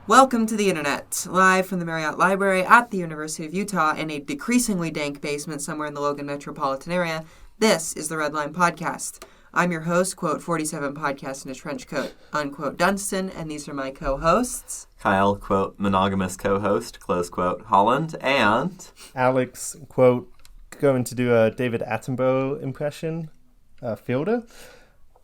Welcome to the internet, live from the Marriott Library at the University of Utah in a decreasingly dank basement somewhere in the Logan metropolitan area. This is the Red Line Podcast. I'm your host, quote, 47 podcast in a trench coat, unquote, Dunstan, and these are my co-hosts. Kyle, quote, monogamous co-host, close quote, Holland, and... Alex, quote, going to do a David Attenborough impression, Fielder.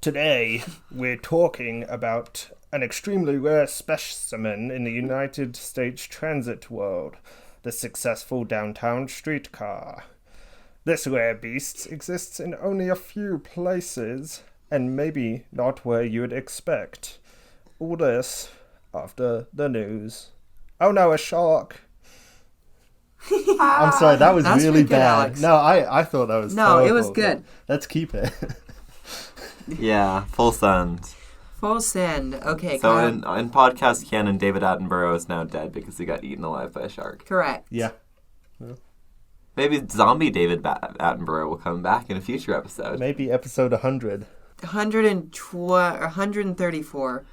Today, we're talking about an extremely rare specimen in the United States transit world, the successful downtown streetcar. This rare beast exists in only a few places, and maybe not where you'd expect. All this after the news. Oh no, a shark! I'm sorry, that was really good, bad. Alex. No, I thought that was No, terrible, it was good. Let's keep it. Yeah, full send. Full send. Okay, So Kyle. in podcast canon, David Attenborough is now dead because he got eaten alive by a shark. Correct. Yeah. Maybe zombie David Attenborough will come back in a future episode. Maybe episode 100. 134.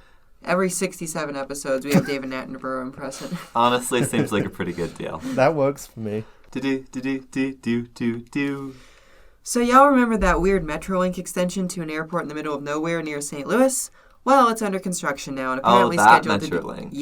Every 67 episodes, we have David Attenborough impression. Honestly, seems like a pretty good deal. That works for me. Do-do-do-do-do-do-do. So y'all remember that weird Metrolink extension to an airport in the middle of nowhere near St. Louis? Well, it's under construction now and apparently scheduled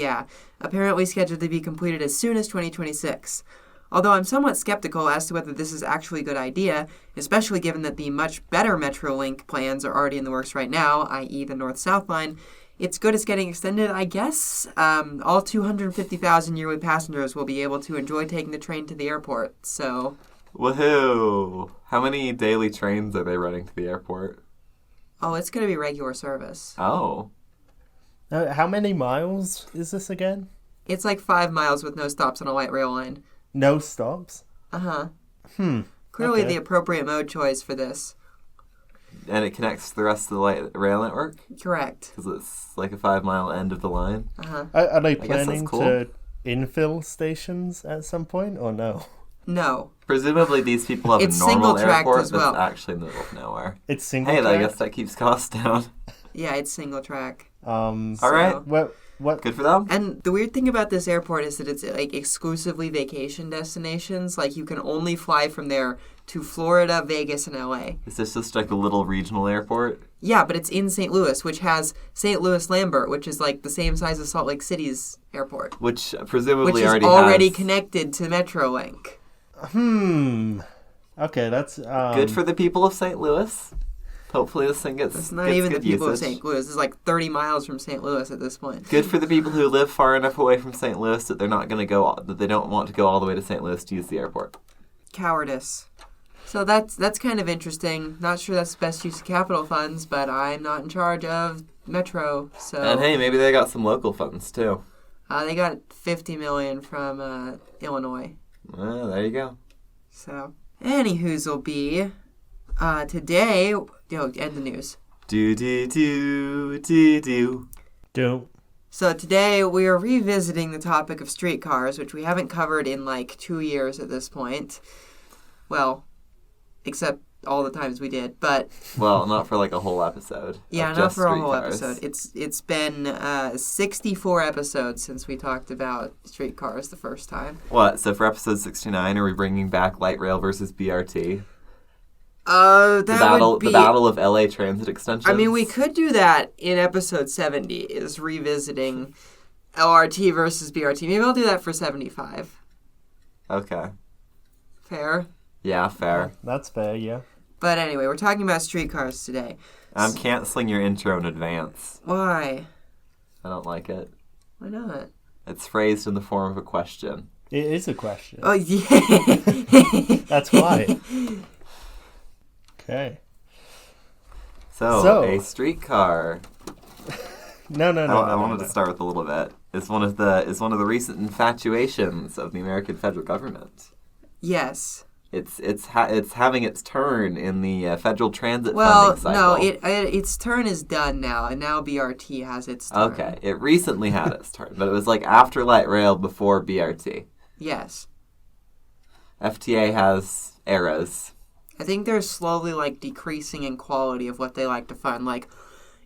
apparently scheduled to be completed as soon as 2026. Although I'm somewhat skeptical as to whether this is actually a good idea, especially given that the much better Metrolink plans are already in the works right now, i.e. the North-South line. It's good as getting extended, I guess. All 250,000 yearly passengers will be able to enjoy taking the train to the airport, so... Woohoo! How many daily trains are they running to the airport? Oh, it's going to be regular service. Oh. How many miles is this again? It's like 5 miles with no stops on a light rail line. No stops? Uh-huh. Clearly Okay. the appropriate mode choice for this. And it connects to the rest of the light rail network? Correct. Because it's like a 5-mile end of the line? Uh-huh. Are they guess that's planning cool. to infill stations at some point, or no? No. Presumably these people have It's a normal single-tracked airport as well. that's actually in the middle of nowhere. It's single Hey, I track? guess that keeps costs down. Yeah, it's single track. All right. What? Good for them. And the weird thing about this airport is that it's like exclusively vacation destinations. Like you can only fly from there to Florida, Vegas, and LA. Is this just like a little regional airport? Yeah, but it's in St. Louis, which has St. Louis Lambert, which is like the same size as Salt Lake City's airport. Which presumably Which is already has... connected to Metrolink. Okay, that's... Good for the people of St. Louis. Hopefully this thing gets It's not gets even the good people usage. of St. Louis. It's like 30 miles from St. Louis at this point. Good for the people who live far enough away from St. Louis that they're not going to go, that they don't want to go all the way to St. Louis to use the airport. Cowardice. So that's kind of interesting. Not sure that's the best use of capital funds, but I'm not in charge of Metro, so... And hey, maybe they got some local funds too. They got $50 million from Illinois. Well, there you go. So, anywho's'll be, today... end the news. Do. Don't. So today we are revisiting the topic of streetcars, which we haven't covered in like 2 years at this point. Well, except all the times we did, but... Well, not for like a whole episode. Yeah, of not just for a whole streetcars. episode. It's been 64 episodes since we talked about streetcars the first time. What? So for episode 69, are we bringing back light rail versus BRT? That would be... The battle of LA transit extensions? I mean, we could do that in episode 70, is revisiting LRT versus BRT. Maybe I'll do that for 75. Okay. Fair? Yeah, fair. That's fair, yeah. But anyway, we're talking about streetcars today. I'm canceling your intro in advance. Why? I don't like it. Why not? It's phrased in the form of a question. It is a question. Oh, yeah. That's why. Okay. So, a streetcar. No. I wanted to start with a little bit. Is one of the recent infatuations of the American federal government. Yes. It's having its turn in the federal transit funding cycle. Well, no, its turn is done now, and now BRT has its turn. Okay, it recently had its turn, but it was like after light rail, before BRT. Yes. FTA has eras. I think they're slowly, like, decreasing in quality of what they like to fund. Like,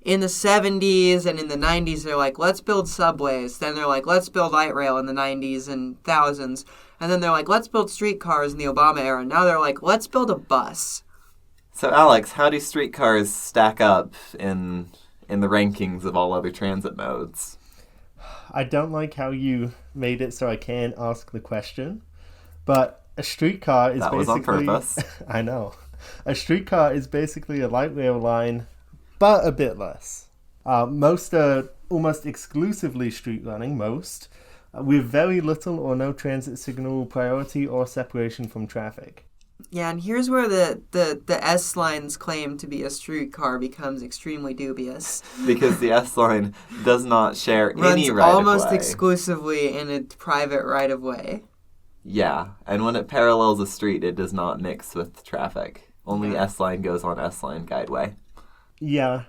in the 70s and in the 90s, they're like, let's build subways. Then they're like, let's build light rail in the 90s and thousands. And then they're like, let's build streetcars in the Obama era. Now they're like, let's build a bus. So, Alex, how do streetcars stack up in the rankings of all other transit modes? I don't like how you made it so I can't ask the question. But a streetcar is basically... That was on purpose. I know. A streetcar is basically a light rail line, but a bit less. Most are almost exclusively street running, with very little or no transit signal priority or separation from traffic. Yeah, and here's where the S-Line's claim to be a streetcar becomes extremely dubious. Because the S-Line does not share any right-of-way. Runs almost exclusively in a private right-of-way. Yeah, and when it parallels a street, it does not mix with traffic. Only S-Line goes on S-Line guideway. Yeah.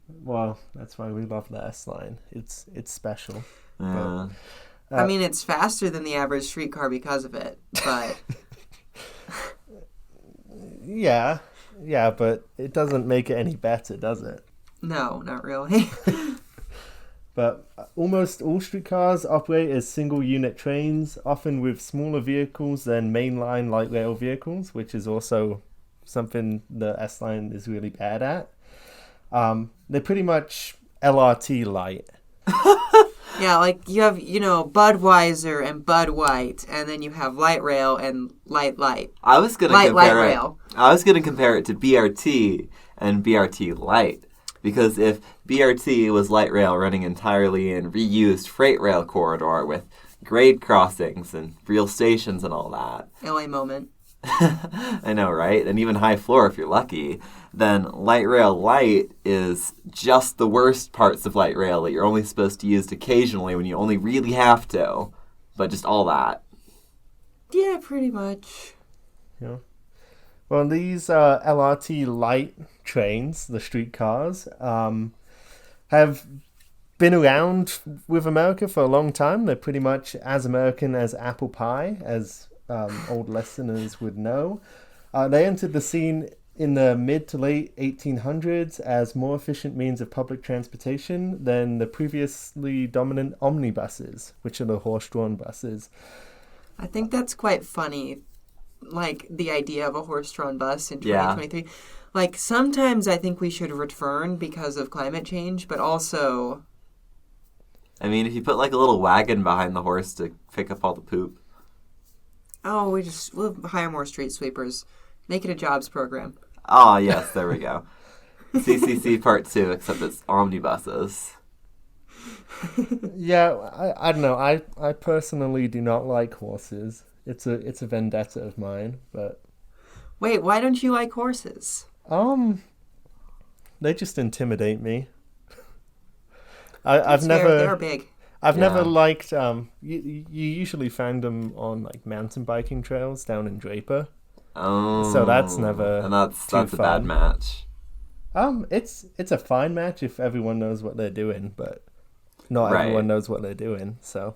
Well, that's why we love the S-Line. It's special. Yeah. But, I mean, it's faster than the average streetcar because of it, but... Yeah, but it doesn't make it any better, does it? No, not really. But almost all streetcars operate as single-unit trains, often with smaller vehicles than mainline light rail vehicles, which is also something the S-Line is really bad at. They're pretty much LRT light. Yeah, like you have, Budweiser and Bud White, and then you have light rail and light. I was gonna compare it to BRT and BRT light, because if BRT was light rail running entirely in reused freight rail corridor with grade crossings and real stations and all that. LA moment. I know, right? And even high floor if you're lucky. Then light rail light is just the worst parts of light rail that you're only supposed to use occasionally when you only really have to. But just all that. Yeah, pretty much. Yeah. Well, these LRT light trains, the streetcars, have been around with America for a long time. They're pretty much as American as apple pie, as old listeners would know. They entered the scene in the mid to late 1800s as more efficient means of public transportation than the previously dominant omnibuses, which are the horse-drawn buses. I think that's quite funny, like the idea of a horse-drawn bus in 2023. Yeah. Like, sometimes I think we should return because of climate change, but also... I mean, if you put like a little wagon behind the horse to pick up all the poop. Oh, we'll hire more street sweepers. Make it a jobs program. Ah, yes, there we go. CCC Part 2, except it's omnibuses. Yeah, I don't know. I personally do not like horses. It's a vendetta of mine, but... Wait, why don't you like horses? They just intimidate me. They're big. I've never liked, you usually find them on like mountain biking trails down in Draper. Oh. So that's never And that's a bad match. It's a fine match if everyone knows what they're doing, but not everyone knows what they're doing, so.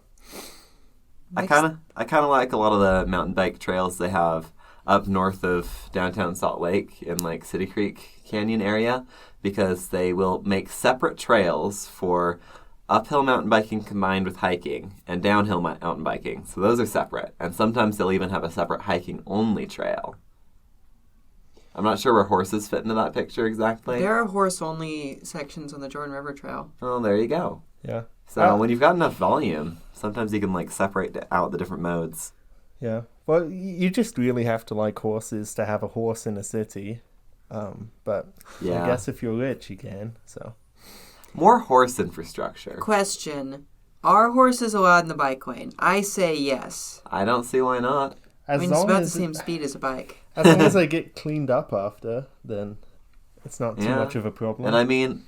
I kind of like a lot of the mountain bike trails they have up north of downtown Salt Lake in like City Creek Canyon area, because they will make separate trails for uphill mountain biking combined with hiking and downhill mountain biking. So those are separate. And sometimes they'll even have a separate hiking-only trail. I'm not sure where horses fit into that picture exactly. There are horse-only sections on the Jordan River Trail. Oh, there you go. Yeah. So when you've got enough volume, sometimes you can like separate out the different modes. Yeah. Well, you just really have to like horses to have a horse in a city. But yeah. I guess if you're rich, you can, so... More horse infrastructure. Question. Are horses allowed in the bike lane? I say yes. I don't see why not. It's about the same speed as a bike. As long as they get cleaned up after, then it's not too much of a problem. And I mean,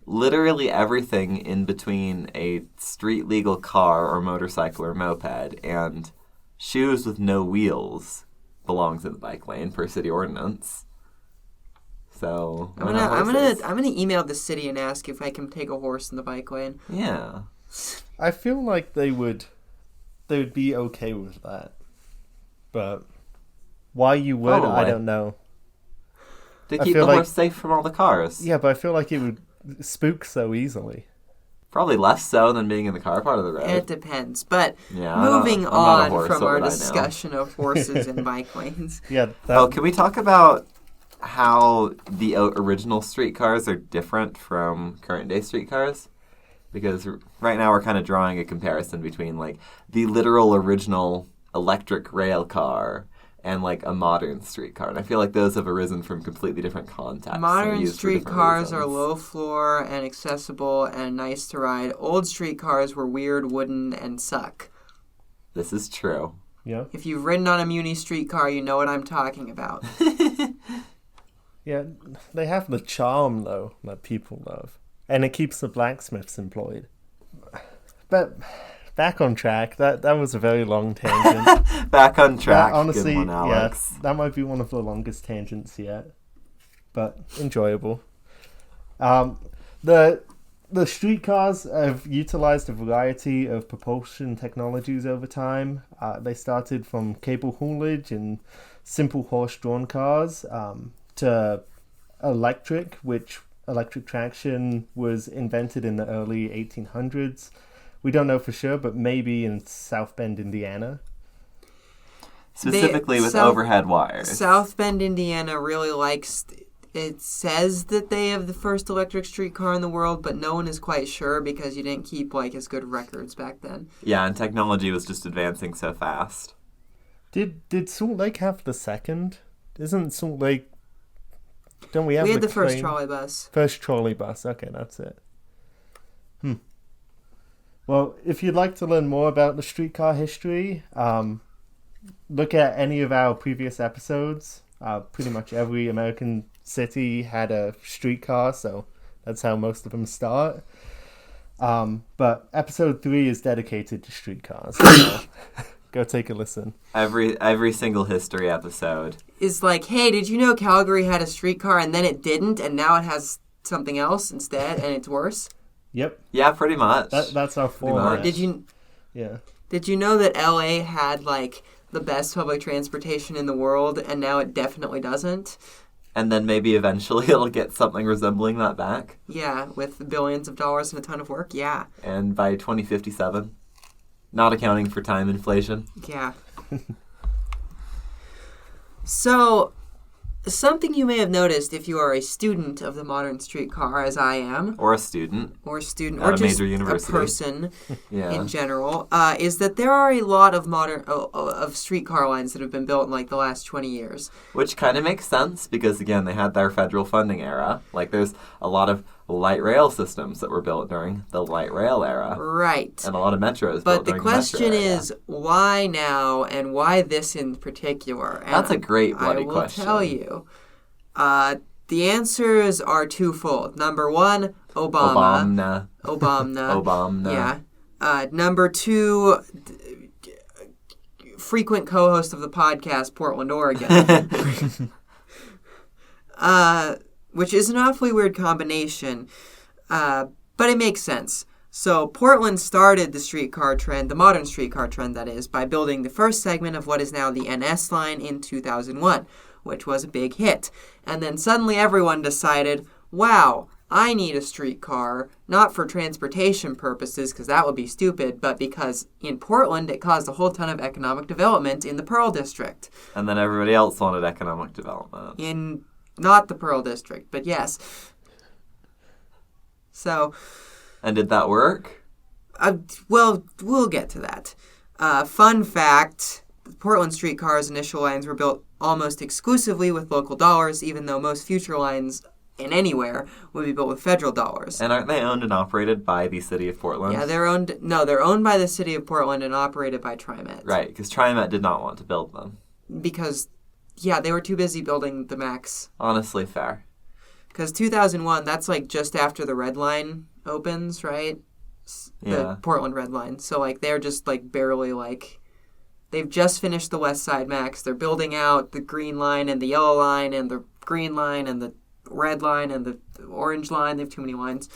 literally everything in between a street legal car or motorcycle or moped and shoes with no wheels belongs in the bike lane per city ordinance. So I'm gonna email the city and ask if I can take a horse in the bike lane. Yeah. I feel like they would be okay with that. But why you would, I don't know. To keep the horse safe from all the cars. Yeah, but I feel like it would spook so easily. Probably less so than being in the car part of the road. It depends. But yeah, moving on from our discussion of horses and bike lanes. Yeah. Can we talk about how the original streetcars are different from current day streetcars? Because right now we're kind of drawing a comparison between like the literal original electric rail car and like a modern streetcar. And I feel like those have arisen from completely different contexts. Modern streetcars are low floor and accessible and nice to ride. Old streetcars were weird, wooden, and suck. This is true. Yeah. If you've ridden on a Muni streetcar, you know what I'm talking about. Yeah, they have the charm, though, that people love. And it keeps the blacksmiths employed. But back on track. That was a very long tangent. Back on track. That, honestly, good one, Alex. Yeah, that might be one of the longest tangents yet. But enjoyable. The streetcars have utilized a variety of propulsion technologies over time. They started from cable haulage and simple horse-drawn cars to electric traction was invented in the early 1800s. We don't know for sure, but maybe in South Bend, Indiana. Specifically with overhead wires. South Bend, Indiana really likes... It says that they have the first electric streetcar in the world, but no one is quite sure because you didn't keep like as good records back then. Yeah, and technology was just advancing so fast. Did Salt Lake have the second? Isn't Salt Lake... Don't we have the first trolley bus. First trolley bus. Okay, that's it. Well, if you'd like to learn more about the streetcar history, look at any of our previous episodes. Pretty much every American city had a streetcar, so that's how most of them start. But episode 3 is dedicated to streetcars. So go take a listen. Every single history episode is like, hey, did you know Calgary had a streetcar and then it didn't, and now it has something else instead, and it's worse? Yep. Yeah, pretty much. That's our format. Did you know that LA had like the best public transportation in the world, and now it definitely doesn't? And then maybe eventually it'll get something resembling that back. Yeah, with billions of dollars and a ton of work, yeah. And by 2057, not accounting for time inflation. Yeah. So, something you may have noticed if you are a student of the modern streetcar, as I am. Or a student. Or just major university. A person in general, is that there are a lot of of streetcar lines that have been built in like the last 20 years. Which kind of makes sense because, again, they had their federal funding era. Like, there's a lot of light rail systems that were built during the light rail era. Right. And a lot of metros built during the metro era. But the question is, why now and why this in particular? And that's a great bloody question. I will tell you. The answers are twofold. Number one, Obama. Obama. Yeah. Number two, frequent co-host of the podcast, Portland, Oregon. Which is an awfully weird combination, but it makes sense. So Portland started the streetcar trend, the modern streetcar trend that is, by building the first segment of what is now the NS line in 2001, which was a big hit. And then suddenly everyone decided, wow, I need a streetcar, not for transportation purposes, because that would be stupid, but because in Portland it caused a whole ton of economic development in the Pearl District. And then everybody else wanted economic development. Not the Pearl District, but yes. So... And did that work? Well, we'll get to that. Fun fact, the Portland streetcars' initial lines were built almost exclusively with local dollars, even though most future lines in anywhere would be built with federal dollars. And aren't they owned and operated by the city of Portland? Yeah, they're owned by the city of Portland and operated by TriMet. Right, because TriMet did not want to build them. Because... yeah, they were too busy building the Max. Honestly, fair. Because 2001, that's like just after the Red Line opens, right? The Portland Red Line. So like they're just like barely like... they've just finished the West Side Max. They're building out the Green Line and the Yellow Line and the Green Line and the Red Line and the Orange Line. They have too many lines.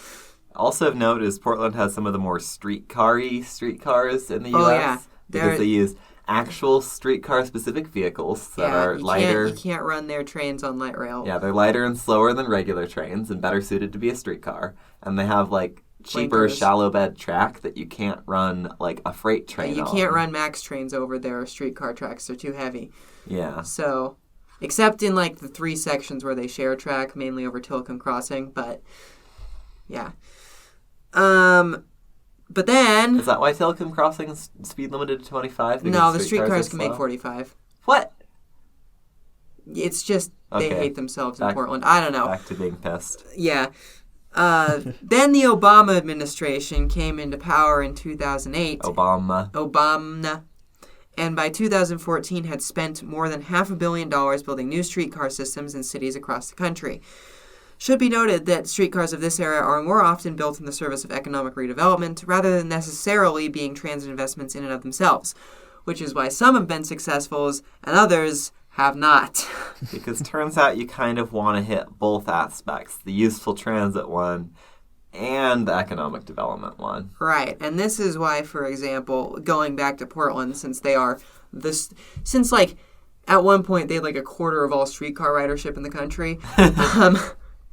Also of note is Portland has some of the more streetcar-y streetcars in the U.S. Yeah. Because they use actual streetcar-specific vehicles that are lighter. You can't run their trains on light rail. Yeah, they're lighter and slower than regular trains and better suited to be a streetcar. And they have, like, cheaper, Blinkers. shallow bed track that you can't run, like, a freight train You on. can't run max trains over their streetcar tracks. They're too heavy. Yeah. So, except in, like, the 3 sections where they share track, mainly over Tuscon Crossing, but, yeah. But then... Is that why Tuscon Crossing is speed limited to 25? No, the streetcars can make 45. What? It's just they hate themselves in Back- Portland. I don't know. Back to being pissed. Yeah. Then the Obama administration came into power in 2008. Obama. And by 2014 had spent more than $500 million building new streetcar systems in cities across the country. Should be noted that streetcars of this era are more often built in the service of economic redevelopment rather than necessarily being transit investments in and of themselves, which is why some have been successful and others have not. Because turns out you kind of want to hit both aspects, the useful transit one and the economic development one. Right, and this is why, for example, going back to Portland, since they are this, since like at one point they had like a quarter of all streetcar ridership in the country,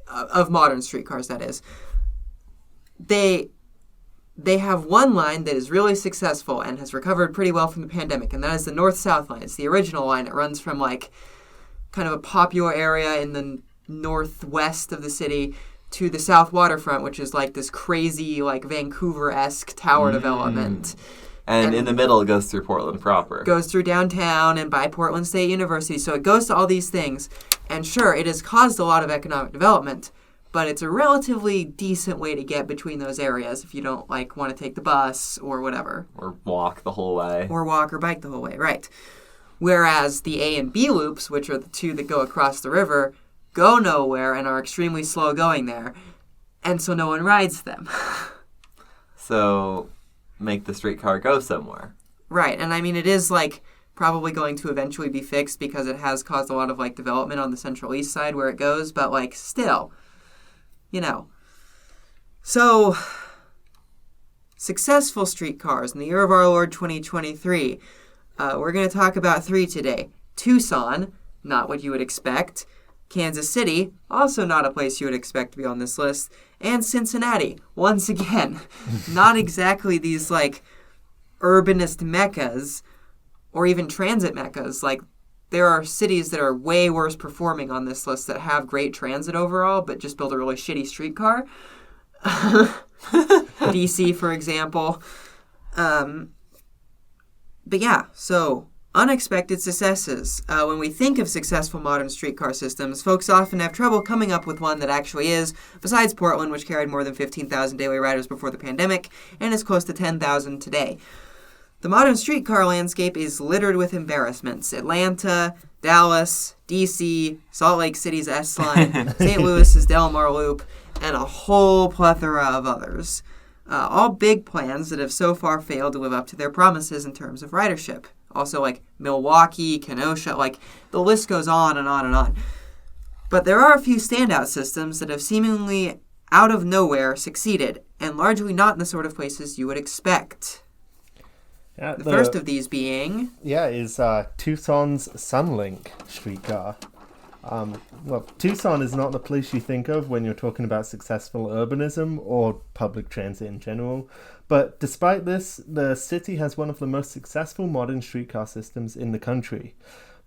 of modern streetcars, that is. They have one line that is really successful and has recovered pretty well from the pandemic, and that is the North-South line. It's the original line. It runs from like kind of a popular area in the northwest of the city to the South Waterfront, which is like this crazy like Vancouver-esque tower development. And in the middle, it goes through Portland proper. Goes through downtown and by Portland State University. So it goes to all these things. And sure, it has caused a lot of economic development, but it's a relatively decent way to get between those areas if you don't like want to take the bus or whatever. Or walk the whole way. Or walk or bike the whole way, right. Whereas the A and B loops, which are the two that go across the river, go nowhere and are extremely slow going there. And so no one rides them. So make the streetcar go somewhere. Right, and I mean it is like probably going to eventually be fixed because it has caused a lot of like development on the Central East side where it goes, but like still, you know. So, successful streetcars in the year of our Lord 2023. We're going to talk about 3 today. Tucson, not what you would expect. Kansas City, also not a place you would expect to be on this list. And Cincinnati, once again, not exactly these like urbanist meccas or even transit meccas. Like, there are cities that are way worse performing on this list that have great transit overall, but just build a really shitty streetcar. DC, for example. But yeah, so unexpected successes. When we think of successful modern streetcar systems, folks often have trouble coming up with one that actually is, besides Portland, which carried more than 15,000 daily riders before the pandemic, and is close to 10,000 today. The modern streetcar landscape is littered with embarrassments. Atlanta, Dallas, D.C., Salt Lake City's S-Line, St. Louis's Del Mar Loop, and a whole plethora of others. All big plans that have so far failed to live up to their promises in terms of ridership. Also like Milwaukee, Kenosha, like the list goes on and on and on. But there are a few standout systems that have seemingly out of nowhere succeeded, and largely not in the sort of places you would expect. Yeah, the first of these being... Yeah, is Tucson's Sunlink streetcar. Well, Tucson is not the place you think of when you're talking about successful urbanism or public transit in general. But despite this, the city has one of the most successful modern streetcar systems in the country.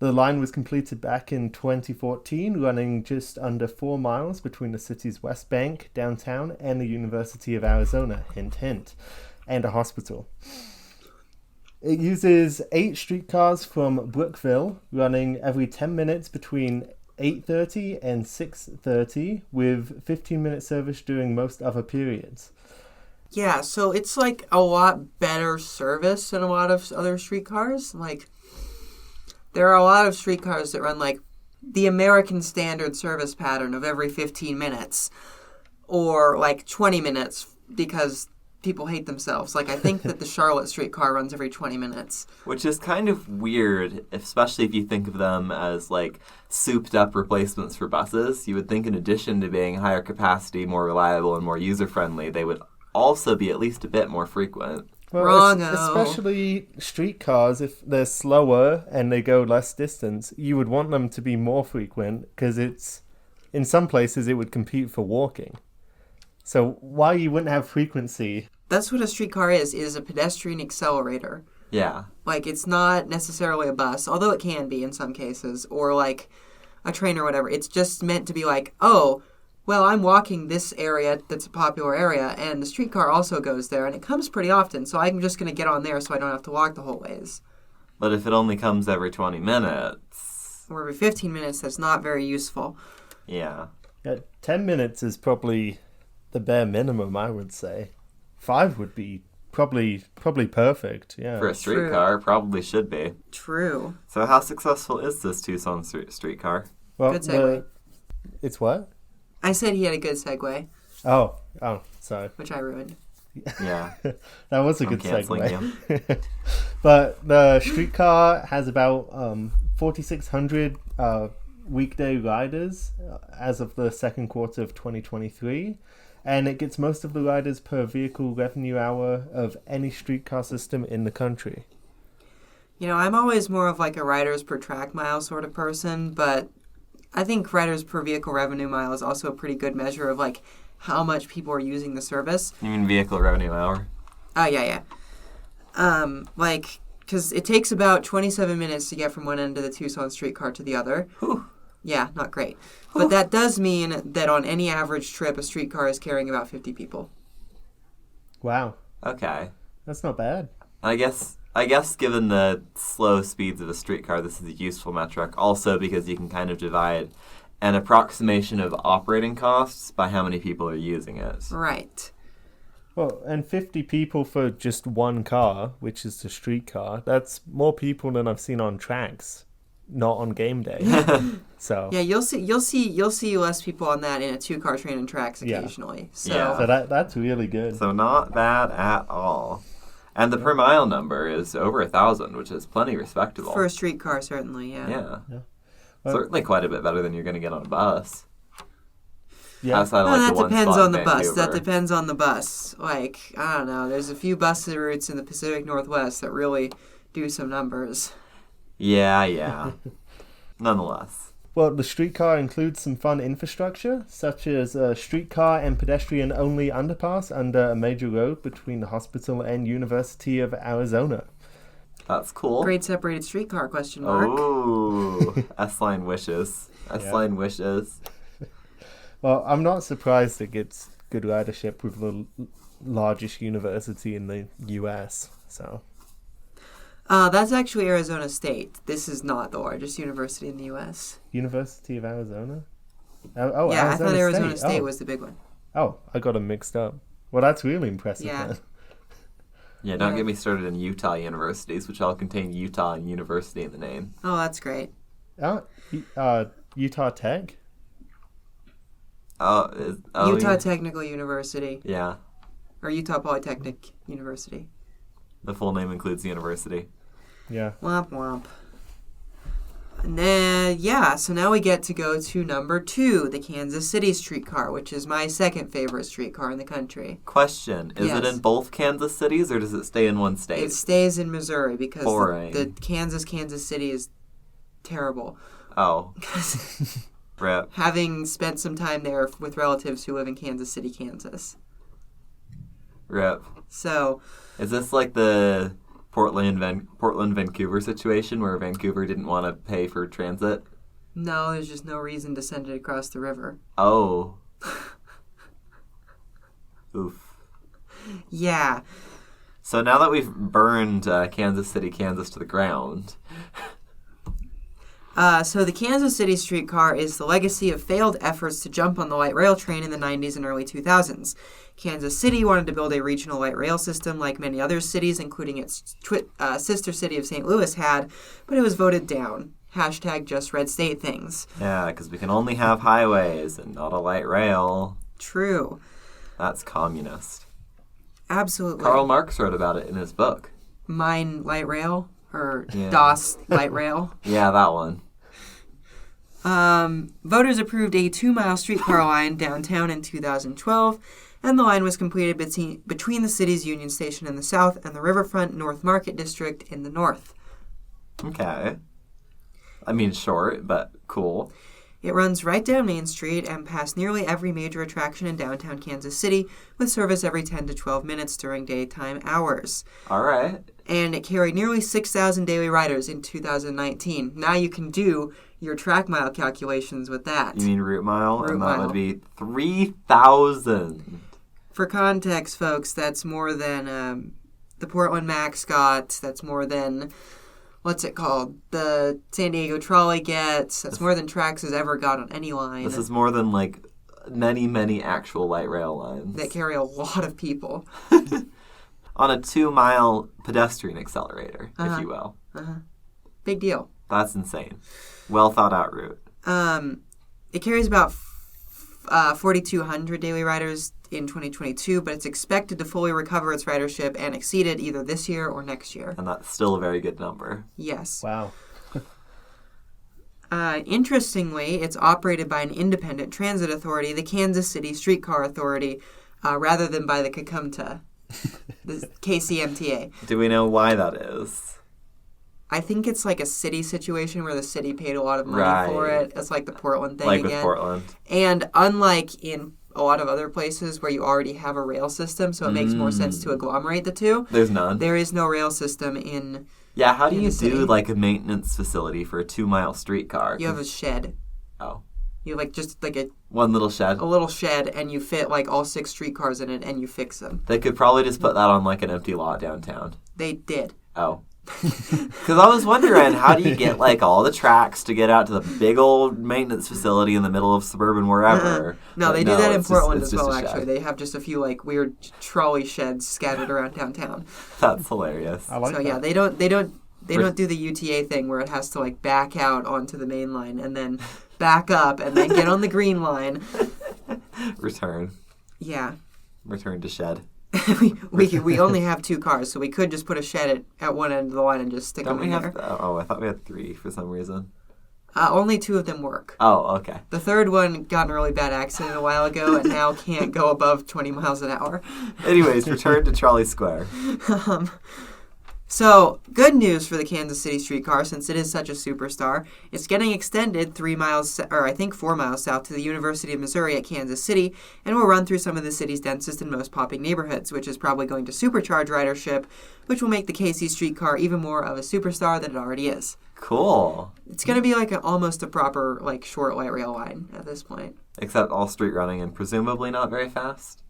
The line was completed back in 2014, running just under 4 miles between the city's West Bank, downtown, and the University of Arizona, hint hint, and a hospital. It uses 8 streetcars from Brookville, running every 10 minutes between 8:30 and 6:30, with 15-minute service during most other periods. Yeah, so it's like a lot better service than a lot of other streetcars. Like, there are a lot of streetcars that run like the American standard service pattern of every 15 minutes or like 20 minutes because people hate themselves. Like, I think that the Charlotte streetcar runs every 20 minutes. Which is kind of weird, especially if you think of them as, like, souped-up replacements for buses. You would think in addition to being higher capacity, more reliable, and more user-friendly, they would also be at least a bit more frequent. Well, Wrong-o. Especially streetcars, if they're slower and they go less distance, you would want them to be more frequent because in some places it would compete for walking. So why you wouldn't have frequency? That's what a streetcar is a pedestrian accelerator. Yeah. Like, it's not necessarily a bus, although it can be in some cases, or like a train or whatever. It's just meant to be like, oh, well, I'm walking this area that's a popular area, and the streetcar also goes there, and it comes pretty often, so I'm just going to get on there so I don't have to walk the whole ways. But if it only comes every 20 minutes... Or every 15 minutes, that's not very useful. Yeah. 10 minutes is probably the bare minimum, I would say. 5 would be probably perfect, yeah. For a streetcar, probably should be. True. So how successful is this Tucson streetcar? Well, Good segue. It's what? I said he had a good segue, Oh, sorry. which I ruined. Yeah. That was a I'm good canceling segue. But the streetcar has about 4,600 weekday riders as of the second quarter of 2023. And it gets most of the riders per vehicle revenue hour of any streetcar system in the country. You know, I'm always more of like a riders per track mile sort of person, but I think riders per vehicle revenue mile is also a pretty good measure of like how much people are using the service. You mean vehicle revenue hour? Oh, yeah. Because it takes about 27 minutes to get from one end of the Tucson streetcar to the other. Whew. Yeah, not great. But that does mean that on any average trip, a streetcar is carrying about 50 people. Wow. Okay. That's not bad. I guess given the slow speeds of a streetcar, this is a useful metric. Also because you can kind of divide an approximation of operating costs by how many people are using it. Right. Well, and 50 people for just one car, which is the streetcar, that's more people than I've seen on tracks, not on game day. So yeah, you'll see less people on that in a two-car train and tracks occasionally. Yeah. So So that's really good. So not bad at all. And the per mile number is over 1,000, which is plenty respectable. for a streetcar, certainly, yeah. Yeah. Well, Certainly quite a bit better than you're going to get on a bus. Yeah. Outside of, Well, like, that the one depends spot on the in bus. Vancouver. That depends on the bus. Like, I don't know. There's a few bus routes in the Pacific Northwest that really do some numbers. Yeah. Nonetheless. Well, the streetcar includes some fun infrastructure, such as a streetcar and pedestrian-only underpass under a major road between the hospital and University of Arizona. That's cool. Grade separated streetcar, question mark. Oh, S-line wishes. S-line wishes. Well, I'm not surprised it gets good ridership with the largest university in the U.S., so... That's actually Arizona State. This is not the largest university in the U.S. University of Arizona? Oh, yeah, Arizona I thought Arizona State oh. was the big one. Oh, I got them mixed up. Well, that's really impressive. Yeah. Then. Yeah, don't get me started in Utah universities, which all contain Utah and university in the name. Oh, that's great. Utah Tech? Utah Technical University. Yeah. Or Utah Polytechnic University. The full name includes the university. Yeah. Womp womp. And then, so now we get to go to number 2, the Kansas City streetcar, which is my second favorite streetcar in the country. Question, is it in both Kansas cities, or does it stay in one state? It stays in Missouri because the Kansas City is terrible. Oh. Rip. Having spent some time there with relatives who live in Kansas City, Kansas. Rip. So... Is this like the Portland-Vancouver situation where Vancouver didn't want to pay for transit? No, there's just no reason to send it across the river. Oh. Oof. Yeah. So now that we've burned Kansas City, Kansas to the ground... So the Kansas City streetcar is the legacy of failed efforts to jump on the light rail train in the 90s and early 2000s. Kansas City wanted to build a regional light rail system like many other cities, including its sister city of St. Louis had, but it was voted down. Hashtag just red state things. Yeah, because we can only have highways and not a light rail. True. That's communist. Absolutely. Karl Marx wrote about it in his book. Mine Light Rail? Or Das Light Rail? Yeah, that one. Voters approved a 2-mile streetcar line downtown in 2012, and the line was completed between the city's Union Station in the south and the Riverfront North Market District in the north. Okay. I mean, short, but cool. It runs right down Main Street and past nearly every major attraction in downtown Kansas City, with service every 10 to 12 minutes during daytime hours. All right. And it carried nearly 6,000 daily riders in 2019. Now you can do your track mile calculations with that. You mean route mile? Route and that mile. would be 3,000. For context, folks, that's more than the Portland Max got. That's more than... what's it called? The San Diego Trolley gets. That's more than Trax has ever got on any line. This is more than, like, many, many actual light rail lines. That carry a lot of people. On a 2-mile pedestrian accelerator, if you will. Big deal. That's insane. Well thought out route. It carries about 4,200 daily riders in 2022, but it's expected to fully recover its ridership and exceed it either this year or next year. And that's still a very good number. Yes. Wow. Interestingly, it's operated by an independent transit authority, the Kansas City Streetcar Authority, rather than by the KCMTA, the KCMTA. Do we know why that is? I think it's like a city situation where the city paid a lot of money for it. It's like the Portland thing like again. With Portland. And unlike in a lot of other places where you already have a rail system, so it makes more sense to agglomerate the two. There's none. There is no rail system in Yeah, how do you city. do like a maintenance facility for a 2-mile streetcar? You have a shed. Oh. You have like just like one little shed? A little shed, and you fit like all 6 streetcars in it, and you fix them. They could probably just put that on like an empty lot downtown. They did. Oh. Because I was wondering, how do you get like all the tracks to get out to the big old maintenance facility in the middle of suburban wherever? No, they do that in Portland as well, actually. actually. They have just a few like weird trolley sheds scattered around downtown. That's hilarious. I like that. Yeah, they don't do the UTA thing where it has to like back out onto the main line and then back up and then get on the green line. Return. Yeah. Return to shed. we only have 2 cars, so we could just put a shed at one end of the line and just stick them in there. I thought we had 3 for some reason. Only 2 of them work. Oh, okay. The third one got in a really bad accident a while ago and now can't go above 20 miles an hour. Anyways, return to Trolley Square. So, good news for the Kansas City streetcar since it is such a superstar. It's getting extended 4 miles south to the University of Missouri at Kansas City and will run through some of the city's densest and most popping neighborhoods, which is probably going to supercharge ridership, which will make the KC streetcar even more of a superstar than it already is. Cool. It's going to be like almost a proper like short light rail line at this point. Except all street running and presumably not very fast?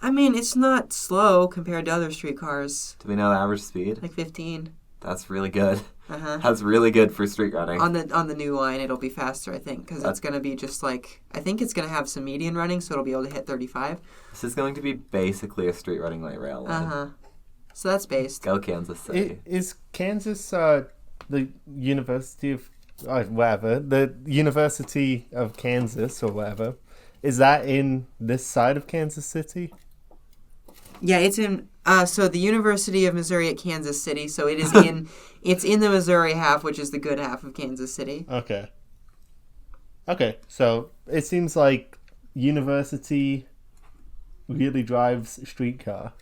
I mean, it's not slow compared to other streetcars. Do we know the average speed? Like 15. That's really good. Uh-huh. That's really good for street running. On the new line, it'll be faster, I think, because it's going to be just like... I think it's going to have some median running, so it'll be able to hit 35. This is going to be basically a street running light rail line. Uh-huh. So that's based. Go Kansas City. Is Kansas the University of... whatever. The University of Kansas or whatever. Is that in this side of Kansas City? Yeah, it's in... so the University of Missouri at Kansas City, so it is in... It's in the Missouri half, which is the good half of Kansas City. Okay, so it seems like University really drives streetcar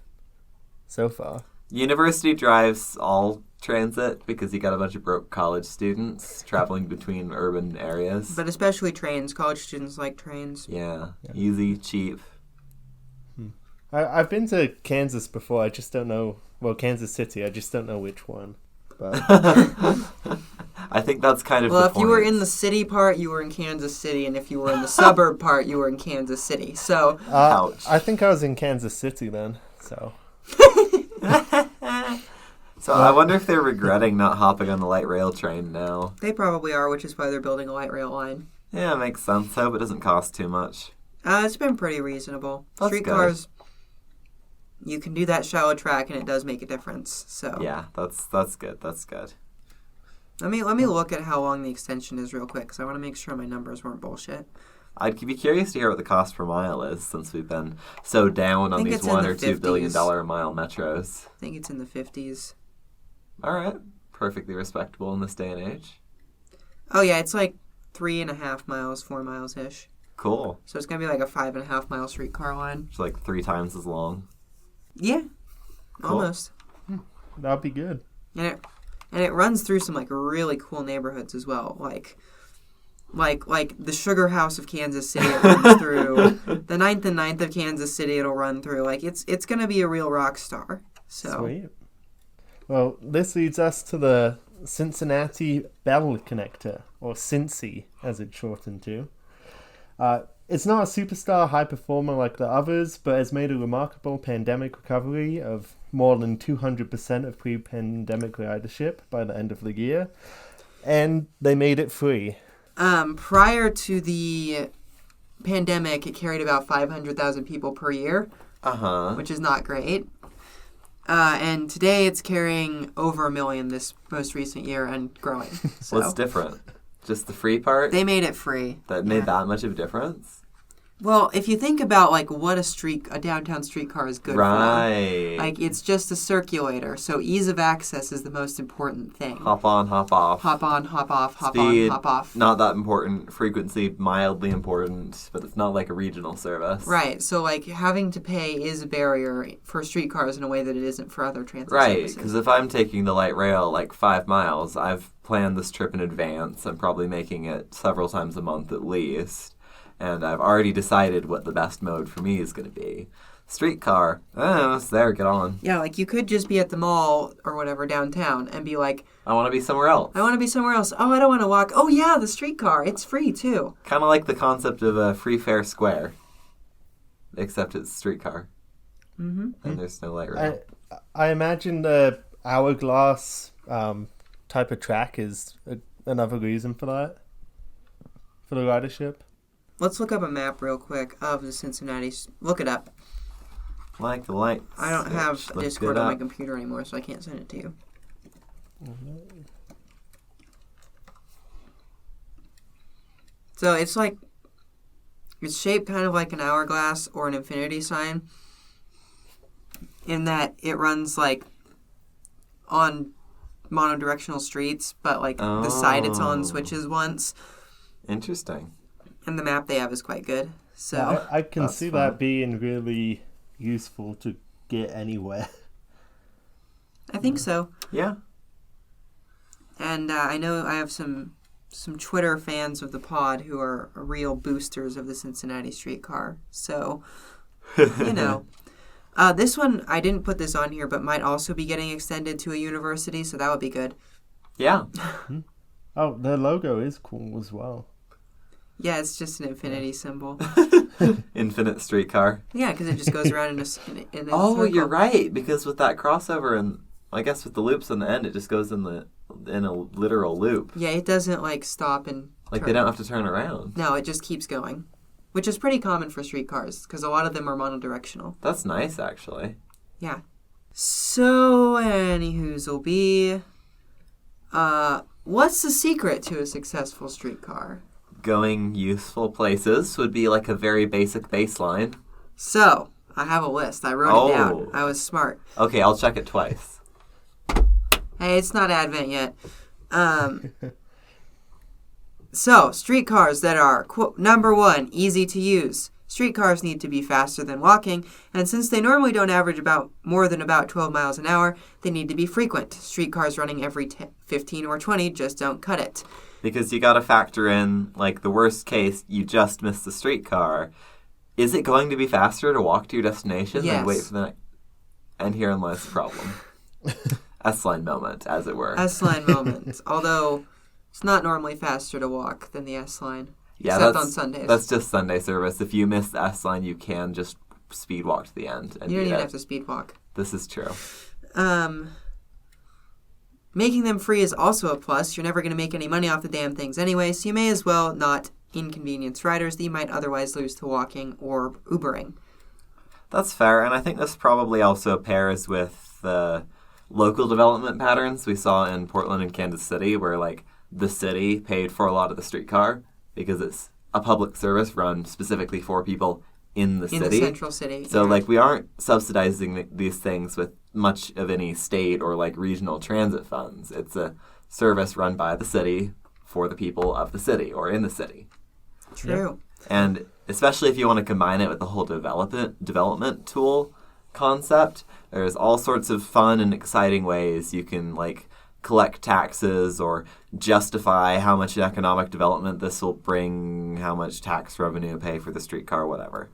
so far. University drives all transit because you got a bunch of broke college students traveling between urban areas. But especially trains. College students like trains. Yeah. Easy, cheap. I've been to Kansas before. I just don't know. Well, Kansas City. I just don't know which one. But I think that's kind of well, the if point. you were in the city part, you were in Kansas City, and if you were in the suburb part, you were in Kansas City. So, ouch. I think I was in Kansas City then. So. So I wonder if they're regretting not hopping on the light rail train now. They probably are, which is why they're building a light rail line. Yeah, it makes sense. I hope it doesn't cost too much. It's been pretty reasonable. That's Streetcars, you can do that shallow track, and it does make a difference. So yeah, that's good. That's good. Let me look at how long the extension is real quick, because I want to make sure my numbers weren't bullshit. I'd be curious to hear what the cost per mile is, since we've been so down on these $1 or $2 billion a mile metros. I think it's in the 50s. All right, perfectly respectable in this day and age. Oh yeah, it's like 3.5 miles, 4 miles ish. Cool. So it's going to be like a 5.5 mile streetcar line. It's like 3 times as long. Yeah. Cool. Almost. That'd be good. And it runs through some like really cool neighborhoods as well. Like the Sugar House of Kansas City it runs through. The 9th and 9th of Kansas City it'll run through. Like it's going to be a real rock star. So Sweet. Well, this leads us to the Cincinnati Bell Connector, or Cincy, as it's shortened to. It's not a superstar high performer like the others, but has made a remarkable pandemic recovery of more than 200% of pre-pandemic ridership by the end of the year. And they made it free. Prior to the pandemic, it carried about 500,000 people per year, which is not great. And today it's carrying over 1 million this most recent year and growing. So. What's different? Just the free part? They made it free. That made that much of a difference? Well, if you think about like what a downtown streetcar is good for, like it's just a circulator. So ease of access is the most important thing. Hop on, hop off. Hop on, hop off, hop Speed, on, hop off. Not that important. Frequency, mildly important, but it's not like a regional service. Right. So like having to pay is a barrier for streetcars in a way that it isn't for other transit right, services. because if I'm taking the light rail like 5 miles, I've planned this trip in advance. I'm probably making it several times a month at least. And I've already decided what the best mode for me is going to be. Streetcar, it's there, get on. Yeah, like you could just be at the mall or whatever downtown and be like, I want to be somewhere else. I want to be somewhere else. Oh, I don't want to walk. Oh, yeah, the streetcar. It's free, too. Kind of like the concept of a free fare square, except it's streetcar. Mm-hmm. And there's no light rail. I imagine the hourglass type of track is another reason for that, for the ridership. Let's look up a map real quick of the Cincinnati. Look it up. Like the light. I don't have Discord on my computer anymore, so I can't send it to you. Mm-hmm. So it's like, it's shaped kind of like an hourglass or an infinity sign in that it runs like on monodirectional streets, but like the side it's on switches once. Interesting. And the map they have is quite good. So I can see that being really useful to get anywhere. I think so. Yeah. And I know I have some Twitter fans of the pod who are real boosters of the Cincinnati streetcar. So, you know. This one, I didn't put this on here, but might also be getting extended to a university, so that would be good. Yeah. Oh, the logo is cool as well. Yeah, it's just an infinity symbol. Infinite streetcar. Yeah, because it just goes around in a Oh, circle. You're right. Because with that crossover and I guess with the loops on the end, it just goes in a literal loop. Yeah, it doesn't like stop and Like they don't have to turn around. No, it just keeps going, which is pretty common for streetcars because a lot of them are monodirectional. That's nice, actually. Yeah. So, anywho's'll be, what's the secret to a successful streetcar? Going useful places would be like a very basic baseline. So, I have a list. I wrote it down. I was smart. Okay, I'll check it twice. Hey, it's not Advent yet. So, streetcars that are, quote, number 1, easy to use. Streetcars need to be faster than walking, and since they normally don't average more than about 12 miles an hour, they need to be frequent. Streetcars running every 15 or 20 just don't cut it. Because you got to factor in, like, the worst case, you just missed the streetcar. Is it going to be faster to walk to your destination than wait for the next? And herein lies the problem. S-line moment, as it were. S-line moment. Although, it's not normally faster to walk than the S-line. Yeah, except on Sundays. That's just Sunday service. If you miss the S-line, you can just speed walk to the end. And you don't even have to speed walk. This is true. Making them free is also a plus. You're never going to make any money off the damn things anyway, so you may as well not inconvenience riders that you might otherwise lose to walking or Ubering. That's fair, and I think this probably also pairs with the local development patterns we saw in Portland and Kansas City, where like the city paid for a lot of the streetcar because it's a public service run specifically for people in the city. In the central city. So like we aren't subsidizing these things with much of any state or like regional transit funds. It's a service run by the city for the people of the city or in the city. True. And especially if you want to combine it with the whole development tool concept, there's all sorts of fun and exciting ways you can like collect taxes or justify how much economic development this will bring, how much tax revenue pay for the streetcar, whatever.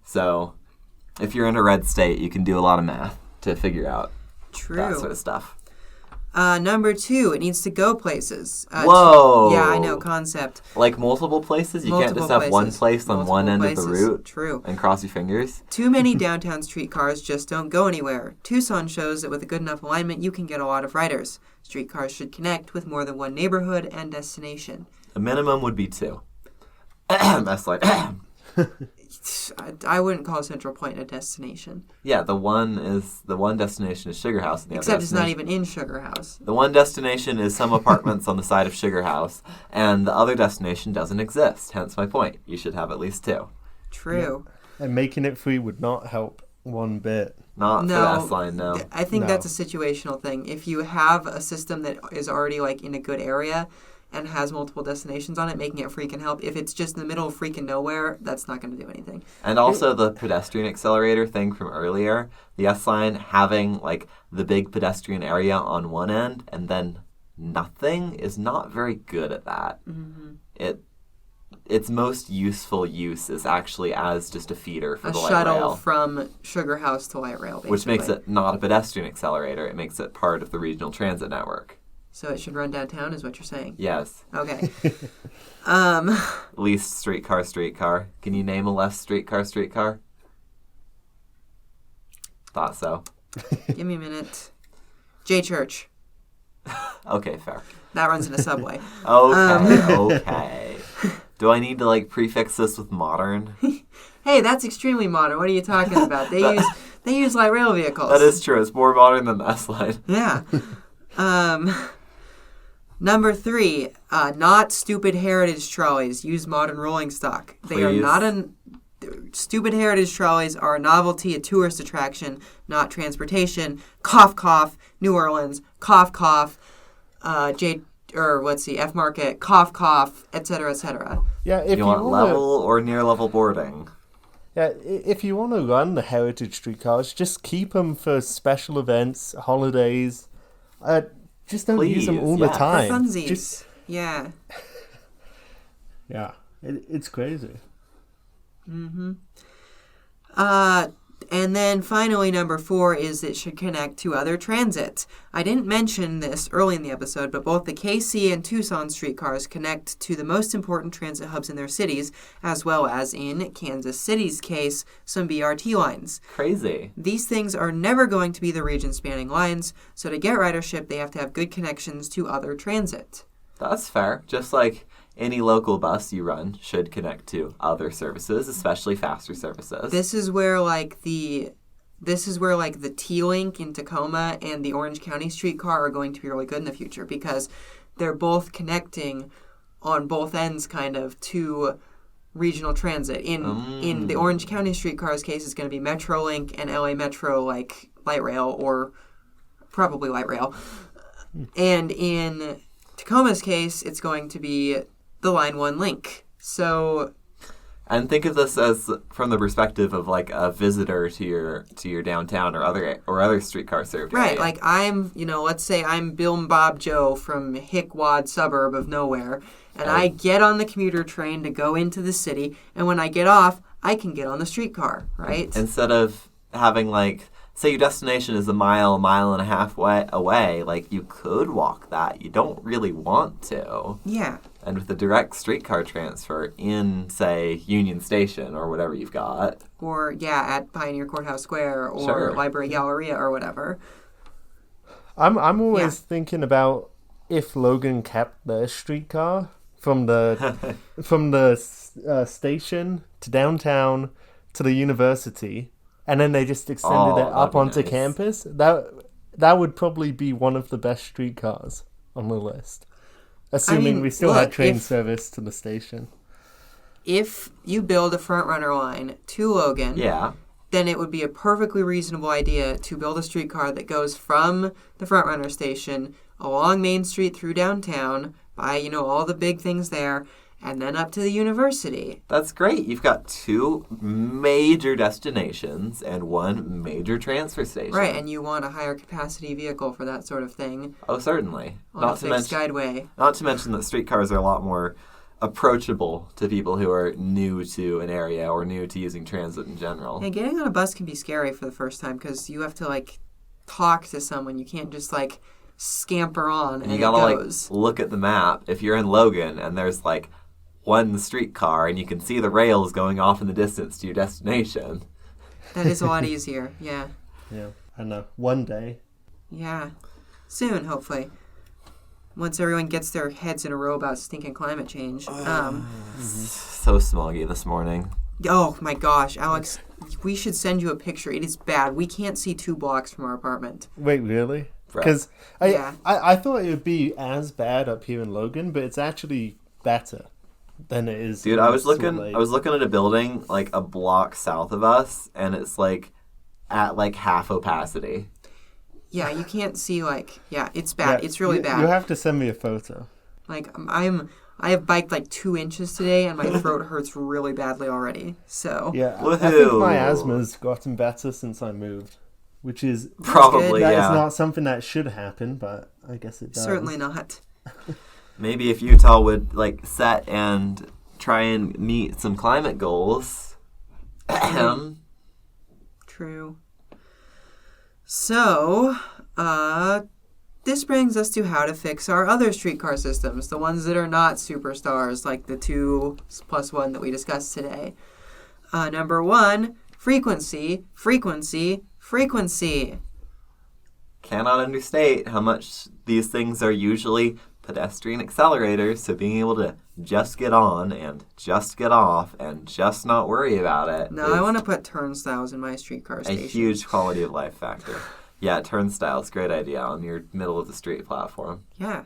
So if you're in a red state, you can do a lot of math to figure out that sort of stuff. Number 2, it needs to go places. Whoa! Yeah, I know, concept. Like multiple places? You can't just have one place on one end of the route? True. And cross your fingers? Too many downtown streetcars just don't go anywhere. Tucson shows that with a good enough alignment, you can get a lot of riders. Streetcars should connect with more than one neighborhood and destination. A minimum would be 2. That's like... I wouldn't call Central Point a destination. Yeah, the one destination is Sugar House. And Except it's not even in Sugar House. The one destination is some apartments on the side of Sugar House, and the other destination doesn't exist. Hence my point. You should have at least 2. True. Yeah. And making it free would not help one bit. Not for the S-Line, no. I think that's a situational thing. If you have a system that is already like in a good area and has multiple destinations on it, making it free can help. If it's just in the middle of freaking nowhere, that's not going to do anything. And also the pedestrian accelerator thing from earlier, the S-Line having like the big pedestrian area on one end and then nothing is not very good at that. Mm-hmm. Its most useful use is actually as just a feeder for the light rail. A shuttle from Sugar House to light rail, basically. Which makes it not a pedestrian accelerator. It makes it part of the regional transit network. So it should run downtown, is what you're saying? Yes. Okay. Least streetcar. Can you name a less streetcar? Thought so. Give me a minute. J Church. Okay, fair. That runs in a subway. Okay. Do I need to like prefix this with modern? Hey, that's extremely modern. What are you talking about? They use light rail vehicles. That is true. It's more modern than the S-Line. Yeah. Number 3, not stupid heritage trolleys. Use modern rolling stock. Please. They are not stupid heritage trolleys are a novelty, a tourist attraction, not transportation. Cough, cough. New Orleans. Cough, cough. F Market. Cough, cough. Etc. Etc. Yeah, if you want level or near level boarding. Yeah, if you want to run the heritage streetcars, just keep them for special events, holidays. Just don't use them all the time. For funsies. Yeah. Yeah, it's crazy. Mm-hmm. And then finally, number 4 is it should connect to other transit. I didn't mention this early in the episode, but both the KC and Tucson streetcars connect to the most important transit hubs in their cities, as well as, in Kansas City's case, some BRT lines. Crazy. These things are never going to be the region-spanning lines, so to get ridership, they have to have good connections to other transit. That's fair. Just like any local bus you run should connect to other services, especially faster services. This is where the T-Link in Tacoma and the Orange County streetcar are going to be really good in the future because they're both connecting on both ends kind of to regional transit. In the Orange County streetcar's case, it's going to be Metrolink and LA Metro like light rail or probably light rail. And in Tacoma's case, it's going to be the Line 1 link. So, and think of this as from the perspective of like a visitor to your downtown or other streetcar served right, area. Like let's say I'm Bill and Bob Joe from Hickwad suburb of nowhere, and I get on the commuter train to go into the city, and when I get off, I can get on the streetcar, right? Instead of having like, say your destination is a mile and a half away, like you could walk that. You don't really want to. Yeah. And with a direct streetcar transfer in, say, Union Station or whatever you've got. Or, at Pioneer Courthouse Square or Library Galleria or whatever. I'm always thinking about if Logan kept their streetcar from the station to downtown to the university, and then they just extended it up onto campus. That would probably be one of the best streetcars on the list. Assuming we still had train service to the station. If you build a front-runner line to Logan, then it would be a perfectly reasonable idea to build a streetcar that goes from the front-runner station along Main Street through downtown by, all the big things there, and then up to the university. That's great. You've got 2 major destinations and 1 major transfer station. Right, and you want a higher capacity vehicle for that sort of thing. Oh, certainly. On a fixed guideway. Not to mention that streetcars are a lot more approachable to people who are new to an area or new to using transit in general. Yeah, getting on a bus can be scary for the first time because you have to, like, talk to someone. You can't just, like, scamper on and you gotta, it goes. Like, look at the map. If you're in Logan and there's, like, 1 streetcar and you can see the rails going off in the distance to your destination. That is a lot easier, yeah. Yeah, I know. One day. Yeah. Soon, hopefully. Once everyone gets their heads in a row about stinking climate change. So smoggy this morning. Oh my gosh, Alex, we should send you a picture. It is bad. We can't see 2 blocks from our apartment. Wait, really? Because I thought it would be as bad up here in Logan, but it's actually better than it is. Dude, I was looking at a building like a block south of us, and it's like at like half opacity. Yeah, you can't see it's bad. Yeah, it's really bad. You have to send me a photo. Like I have biked like 2 inches today, and my throat hurts really badly already. So yeah, I think my asthma's gotten better since I moved, which is probably that is not something that should happen, but I guess it does. Certainly not. Maybe if Utah would like set and try and meet some climate goals. True. So, this brings us to how to fix our other streetcar systems, the ones that are not superstars, like the 2+1 that we discussed today. Number 1, frequency. Cannot understate how much these things are usually pedestrian accelerators, so being able to just get on and just get off and just not worry about it. No, I want to put turnstiles in my streetcar station. A huge quality of life factor. Yeah, turnstiles, great idea on your middle of the street platform. Yeah.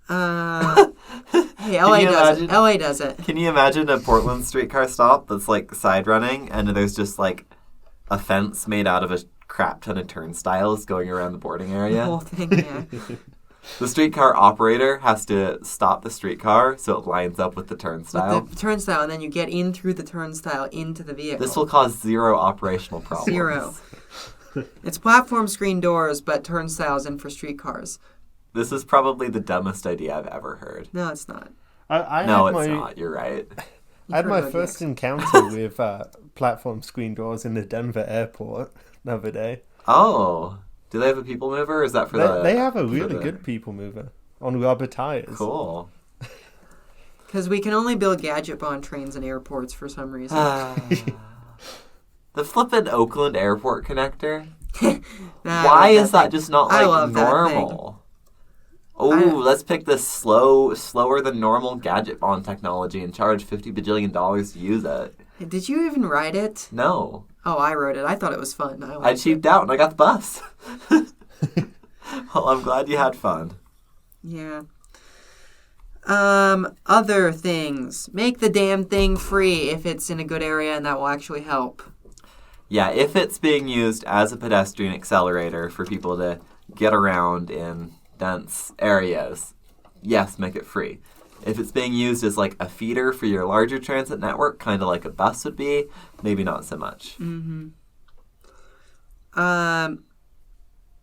Hey, LA does it. Can you imagine a Portland streetcar stop that's like side running and there's just like a fence made out of a crap ton of turnstiles going around the boarding area? The whole thing, yeah. The streetcar operator has to stop the streetcar so it lines up with the turnstile. With the turnstile, and then you get in through the turnstile into the vehicle. This will cause 0 operational problems. 0. It's platform screen doors, but turnstiles in for streetcars. This is probably the dumbest idea I've ever heard. No, it's not. It's not. You're right. I had my first encounter with platform screen doors in the Denver airport the other day. Oh. Do they have a people mover, or is that for They have a really good people mover on rubber tires. Cool. Because we can only build gadget bond trains in airports for some reason. The flippin' Oakland airport connector? Why is that just not like normal? Oh, let's pick this slower than normal gadget bond technology and charge $50 bajillion to use it. Did you even ride it? No. Oh, I rode it. I thought it was fun. I cheaped out and I got the bus. Well, I'm glad you had fun. Yeah. Other things. Make the damn thing free if it's in a good area, and that will actually help. Yeah, if it's being used as a pedestrian accelerator for people to get around in dense areas, yes, make it free. If it's being used as like a feeder for your larger transit network, kind of like a bus would be, maybe not so much. Mm-hmm. And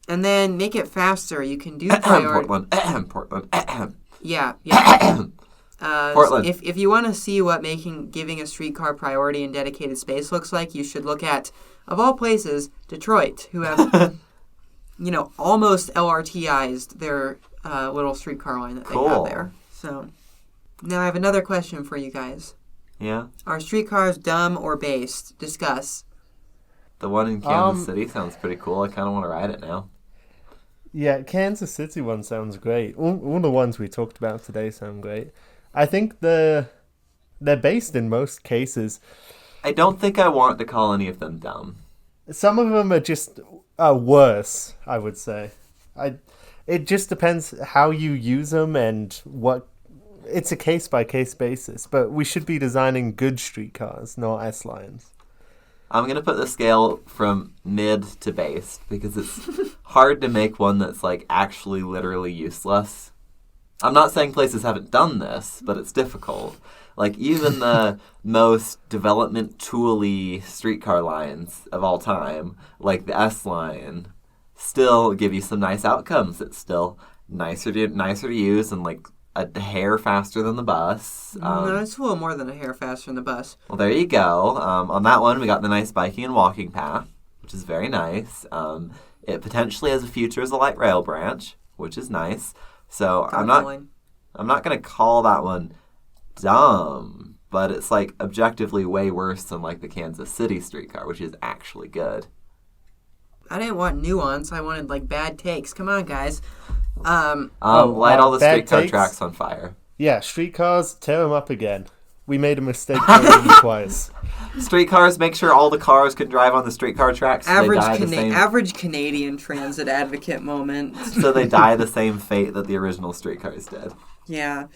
then make it faster. You can do priority. Portland. Yeah. Portland. If you want to see what giving a streetcar priority in dedicated space looks like, you should look at, of all places, Detroit, who have, almost LRTized their little streetcar line that they have there. So. Now I have another question for you guys. Yeah? Are streetcars dumb or based? Discuss. The one in Kansas City sounds pretty cool. I kind of want to ride it now. Yeah, Kansas City one sounds great. All the ones we talked about today sound great. I think they're based in most cases. I don't think I want to call any of them dumb. Some of them are just worse, I would say. It just depends how you use them and what... It's a case-by-case basis, but we should be designing good streetcars, not S-lines. I'm going to put the scale from mid to based, because it's hard to make one that's, like, actually literally useless. I'm not saying places haven't done this, but it's difficult. Like, even the most development tool-y streetcar lines of all time, like the S line, still give you some nice outcomes. It's still nicer to use and, like, a hair faster than the bus. No, it's a little more than a hair faster than the bus. Well, there you go. On that one, we got the nice biking and walking path, which is very nice. It potentially has a future as a light rail branch, which is nice. So I'm not going to call that one dumb, but it's like objectively way worse than like the Kansas City streetcar, which is actually good. I didn't want nuance. I wanted like bad takes. Come on, guys. Light all the streetcar tracks on fire. Yeah, streetcars, tear them up again. We made a mistake them twice. Streetcars, make sure all the cars can drive on the streetcar tracks. So average Canadian transit advocate moment. So they die the same fate that the original streetcars did. Yeah.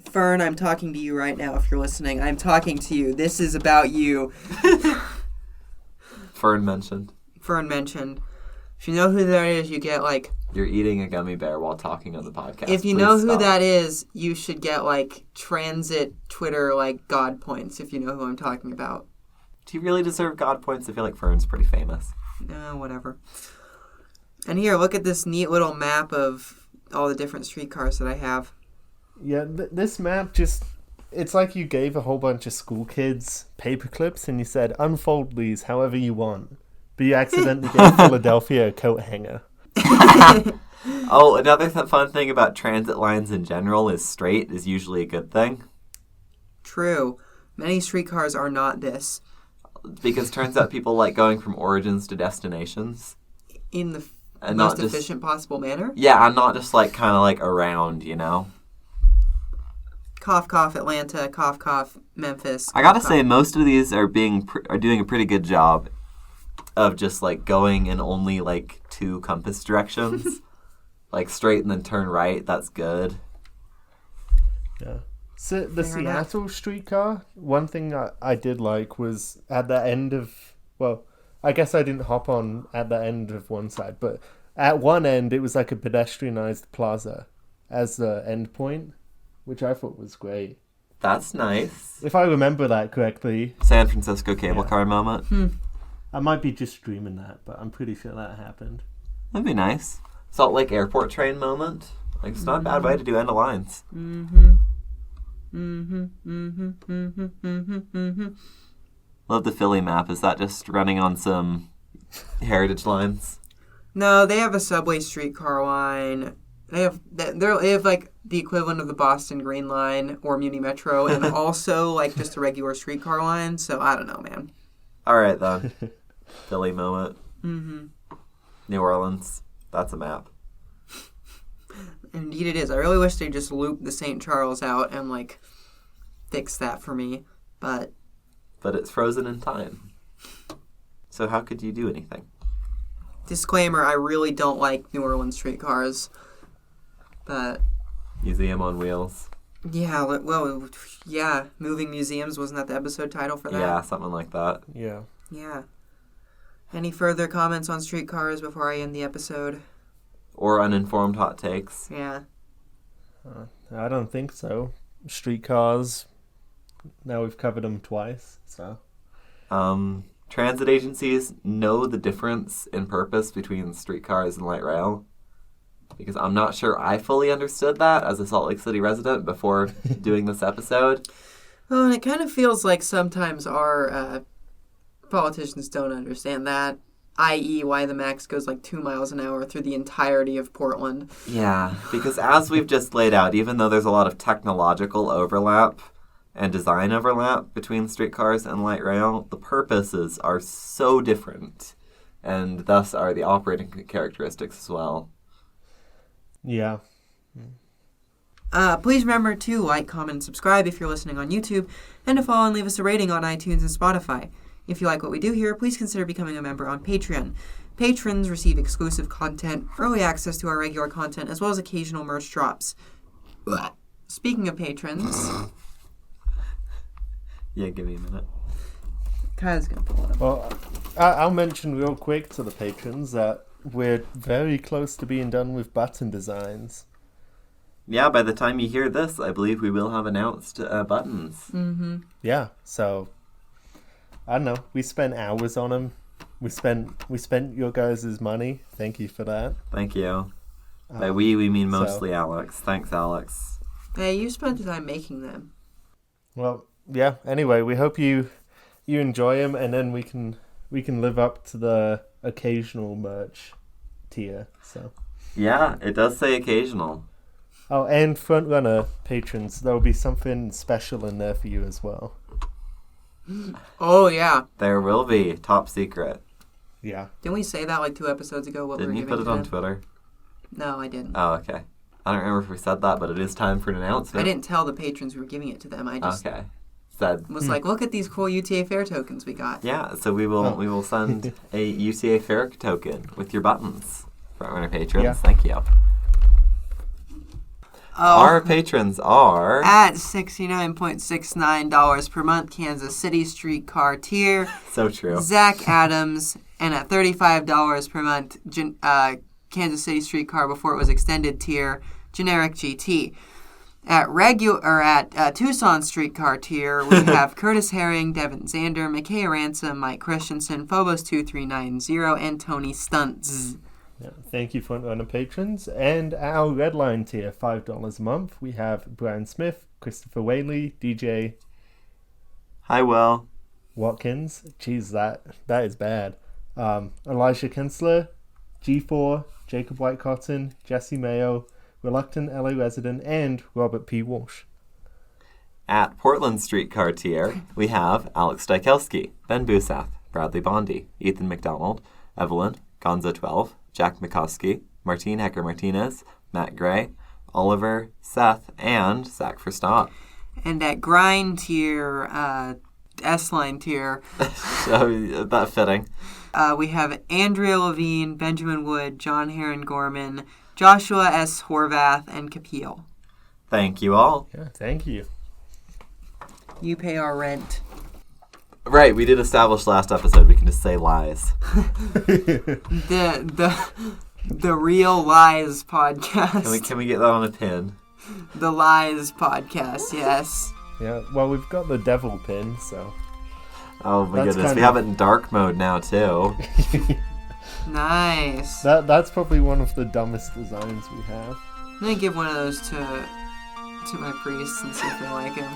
Fern, I'm talking to you right now if you're listening. I'm talking to you. This is about you. Fern mentioned. If you know who that is, you get like... You're eating a gummy bear while talking on the podcast. If you know who that is, you should get like transit Twitter like God points if you know who I'm talking about. Do you really deserve God points? I feel like Fern's pretty famous. Whatever. And here, look at this neat little map of all the different streetcars that I have. Yeah, this map just... It's like you gave a whole bunch of school kids paper clips and you said, unfold these however you want. But you accidentally gave Philadelphia a coat hanger. Oh, another fun thing about transit lines in general is straight is usually a good thing. True. Many streetcars are not this. Because turns out people like going from origins to destinations. In the most efficient possible manner? Yeah, and not just like kind of like around, you know? Cough, cough, Atlanta. Cough, cough, Memphis. I gotta say, most of these are doing a pretty good job of just like going in only like 2 compass directions. Like straight and then turn right. That's good. Yeah. So the Seattle streetcar, one thing I did like was at the end of... Well, I guess I didn't hop on at the end of one side, but at one end it was like a pedestrianized plaza as the end point, which I thought was great. That's nice. If I remember that correctly. San Francisco cable car moment. I might be just streaming that, but I'm pretty sure that happened. That'd be nice. Salt Lake Airport train moment. Like, it's not a bad way to do end of lines. Love the Philly map. Is that just running on some heritage lines? No, they have a subway streetcar line. They have like the equivalent of the Boston Green Line or Muni Metro, and also like just a regular streetcar line. So I don't know, man. All right then. Philly moment. New Orleans. That's a map. Indeed it is. I really wish they'd just loop the St. Charles out and like fix that for me, but it's frozen in time. So how could you do anything? Disclaimer, I really don't like New Orleans streetcars. But Museum on Wheels. Yeah, well, yeah. Moving Museums, wasn't that the episode title for that? Yeah, something like that. Yeah. Yeah. Any further comments on streetcars before I end the episode? Or uninformed hot takes? Yeah. I don't think so. Streetcars, now we've covered them twice, so. Transit agencies know the difference in purpose between streetcars and light rail. Because I'm not sure I fully understood that as a Salt Lake City resident before doing this episode. Oh, and it kind of feels like sometimes our politicians don't understand that, i.e. why the max goes like 2 miles an hour through the entirety of Portland. Yeah, because as we've just laid out, even though there's a lot of technological overlap and design overlap between streetcars and light rail, the purposes are so different, and thus are the operating characteristics as well. Yeah. Please remember to like, comment, and subscribe if you're listening on YouTube, and to follow and leave us a rating on iTunes and Spotify. If you like what we do here, please consider becoming a member on Patreon. Patrons receive exclusive content, early access to our regular content, as well as occasional merch drops. Speaking of patrons... Yeah, give me a minute. Kyle's going to pull it up. Well, I'll mention real quick to the patrons that we're very close to being done with button designs. yeah, by the time you hear this, I believe we will have announced buttons. Mm-hmm. Yeah, so I don't know. We spent hours on them. We spent your guys' money. Thank you for that. Thank you. By we mean mostly Alex. Thanks, Alex. Hey, you spent the time making them. Well, yeah. Anyway, we hope you enjoy them, and then we can live up to the occasional merch tier. So. Yeah, it does say occasional. Oh, and Frontrunner patrons, there will be something special in there for you as well. Oh, yeah. There will be. Top secret. Yeah. Didn't we say that like 2 episodes ago? Didn't you put it on Twitter? No, I didn't. Oh, okay. I don't remember if we said that, but it is time for an announcement. I didn't tell the patrons we were giving it to them. I just was like, look at these cool UTA Fair tokens we got. Yeah, so we will send a UTA Fair token with your buttons. Frontrunner patrons, yeah. Thank you. Our patrons are... At $69.69 per month, Kansas City Streetcar tier. So true. Zach Adams. And at $35 per month, Kansas City Streetcar before it was extended tier, generic GT. At Tucson Streetcar tier, we have Curtis Herring, Devin Zander, McKay Ransom, Mike Christensen, Phobos2390, and Tony Stunts. Yeah, thank you, Frontrunner patrons. And our Redline tier, $5 a month, we have Brian Smith, Christopher Whaley, DJ... Hi, Will. Watkins. Jeez, that is bad. Elijah Kinsler, G4, Jacob Whitecotton, Jesse Mayo, Reluctant LA Resident, and Robert P. Walsh. At Portland Streetcar tier, we have Alex Dykelski, Ben Busath, Bradley Bondi, Ethan McDonald, Evelyn, Gonza12, Jack McCoskey, Martine Hecker-Martinez, Matt Gray, Oliver, Seth, and Zach Verstappen. And at Grind tier, S-Line tier... So, that fitting. We have Andrea Levine, Benjamin Wood, John Heron Gorman, Joshua S. Horvath, and Kapil. Thank you all. Yeah, thank you. You pay our rent. Right, we did establish last episode we can just say lies. The Real Lies podcast. Can we get that on a pin? The Lies podcast, yes. Yeah, well, we've got the devil pin, so... Oh my goodness, we have it in dark mode now, too. Nice. That's probably one of the dumbest designs we have. I'm going to give one of those to my priests and see if they like him.